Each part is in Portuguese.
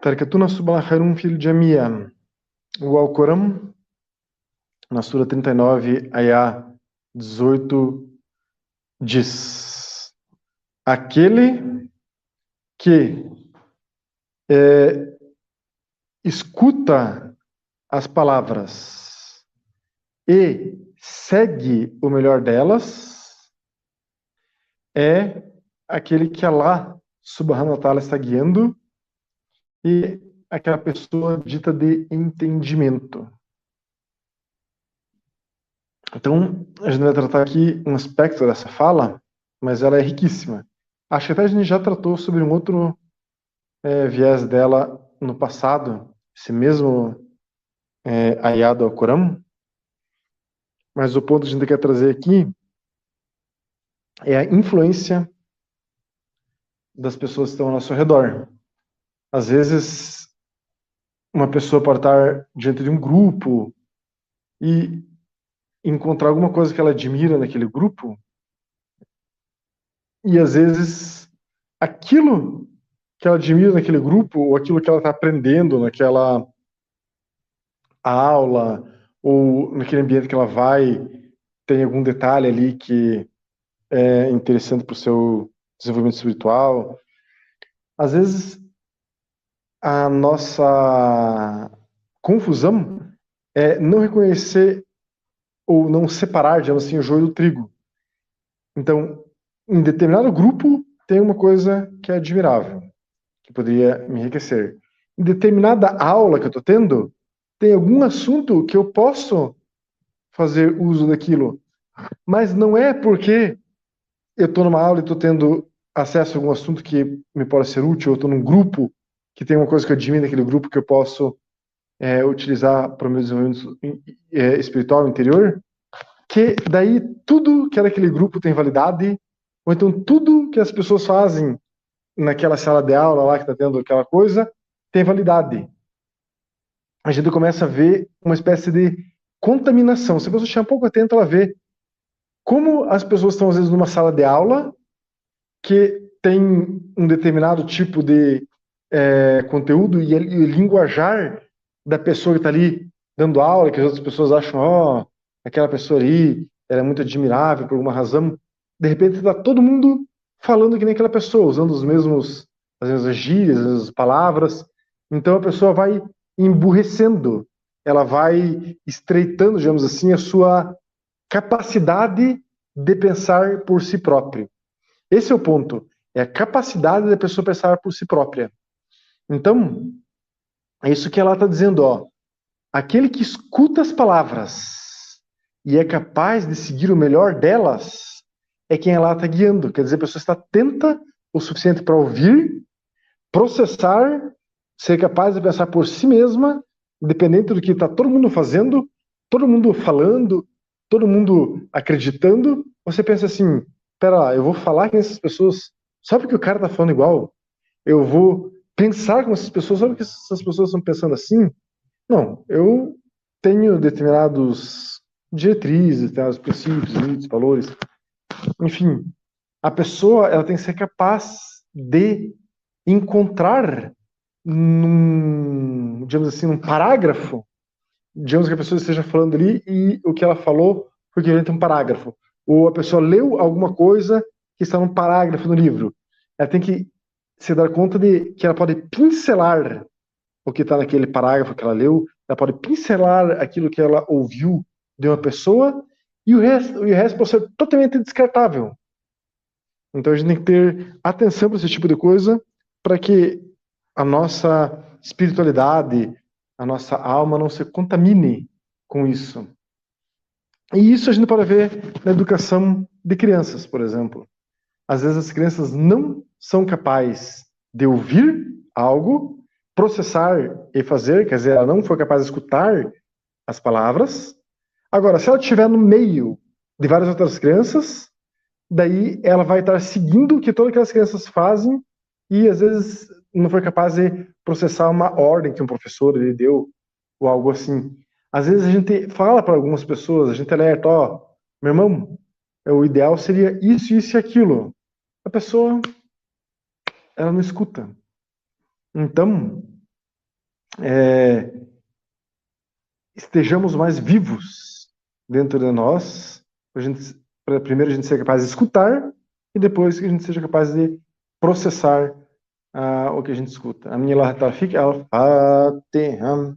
Tarkatuna subala khairum fil jamia. O Alcorão, na Sura 39, Ayah 18, diz: aquele que escuta as palavras e segue o melhor delas é aquele que Allah subhanahu wa ta'ala está guiando e aquela pessoa dita de entendimento. Então, a gente vai tratar aqui um aspecto dessa fala, mas ela é riquíssima. Acho que até a gente já tratou sobre um outro viés dela no passado, esse mesmo ayah do Alcorão, mas o ponto que a gente quer trazer aqui é a influência das pessoas que estão ao nosso redor. Às vezes, uma pessoa pode estar diante de um grupo e encontrar alguma coisa que ela admira naquele grupo, e às vezes aquilo que ela admira naquele grupo, ou aquilo que ela está aprendendo naquela aula, ou naquele ambiente que ela vai, tem algum detalhe ali que é interessante para o seu desenvolvimento espiritual. Às vezes, a nossa confusão é não reconhecer ou não separar, digamos assim, o joio do trigo. Então, em determinado grupo, tem uma coisa que é admirável, que poderia me enriquecer. Em determinada aula que eu estou tendo, tem algum assunto que eu posso fazer uso daquilo. Mas não é porque eu estou numa aula e estou tendo acesso a algum assunto que me pode ser útil, eu estou num grupo que tem uma coisa que eu admiro naquele grupo que eu posso utilizar para o meu desenvolvimento espiritual interior, que daí tudo que naquele grupo tem validade, ou então tudo que as pessoas fazem naquela sala de aula lá que está tendo aquela coisa, tem validade. A gente começa a ver uma espécie de contaminação. Se a pessoa estiver um pouco atenta, ela vê como as pessoas estão, às vezes, numa sala de aula que tem um determinado tipo de conteúdo e o linguajar da pessoa que está ali dando aula, que as outras pessoas acham, aquela pessoa ali, ela é muito admirável por alguma razão. De repente está todo mundo falando que nem aquela pessoa, usando as mesmas gírias, as mesmas palavras. Então a pessoa vai emburrecendo, ela vai estreitando, digamos assim, a sua capacidade de pensar por si próprio. Esse é o ponto. É a capacidade da pessoa pensar por si própria. Então, é isso que ela está dizendo, ó. Aquele que escuta as palavras e é capaz de seguir o melhor delas é quem ela está guiando. Quer dizer, a pessoa está atenta o suficiente para ouvir, processar, ser capaz de pensar por si mesma, independente do que está todo mundo fazendo, todo mundo falando, todo mundo acreditando. Você pensa assim, pera lá, eu vou falar com essas pessoas só porque o cara está falando igual? Eu vou pensar com essas pessoas só porque essas pessoas estão pensando assim? Não, eu tenho determinados diretrizes, determinados princípios, limites, valores. Enfim, a pessoa ela tem que ser capaz de encontrar digamos assim, num parágrafo, digamos que a pessoa esteja falando ali e o que ela falou foi equivalente a um parágrafo. Ou a pessoa leu alguma coisa que está num parágrafo no livro. Ela tem que se dar conta de que ela pode pincelar o que está naquele parágrafo que ela leu, ela pode pincelar aquilo que ela ouviu de uma pessoa e o resto pode ser totalmente descartável. Então a gente tem que ter atenção para esse tipo de coisa para que a nossa espiritualidade, a nossa alma não se contamine com isso. E isso a gente pode ver na educação de crianças, por exemplo. Às vezes as crianças não são capazes de ouvir algo, processar e fazer, quer dizer, ela não foi capaz de escutar as palavras. Agora, se ela estiver no meio de várias outras crianças, daí ela vai estar seguindo o que todas aquelas crianças fazem e às vezes não foi capaz de processar uma ordem que um professor lhe deu ou algo assim. Às vezes a gente fala para algumas pessoas, a gente alerta, meu irmão, o ideal seria isso, isso e aquilo. A pessoa, ela não escuta. Então, é, estejamos mais vivos dentro de nós, para primeiro a gente ser capaz de escutar e depois que a gente seja capaz de processar o que a gente escuta. A minha Tawfiq al-Fatiha.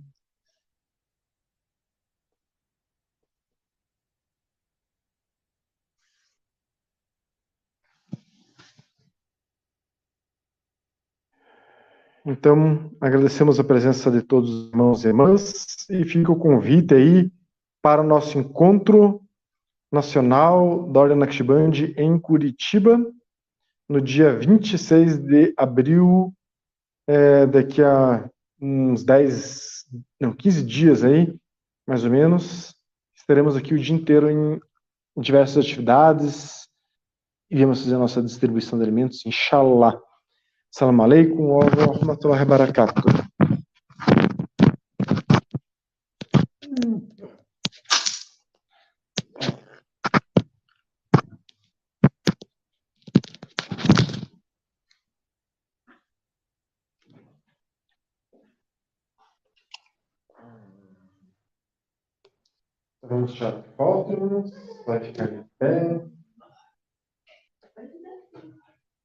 Então, agradecemos a presença de todos os irmãos e irmãs e fica o convite aí para o nosso encontro nacional da Ordem Naqshband em Curitiba, no dia 26 de abril, daqui a uns 15 dias aí, mais ou menos. Estaremos aqui o dia inteiro em diversas atividades. Iremos fazer a nossa distribuição de alimentos, inshallah. Assalamu alaikum wa rahmatullahi wa barakatuh. Vamos tirar fotos, vai ficar de pé.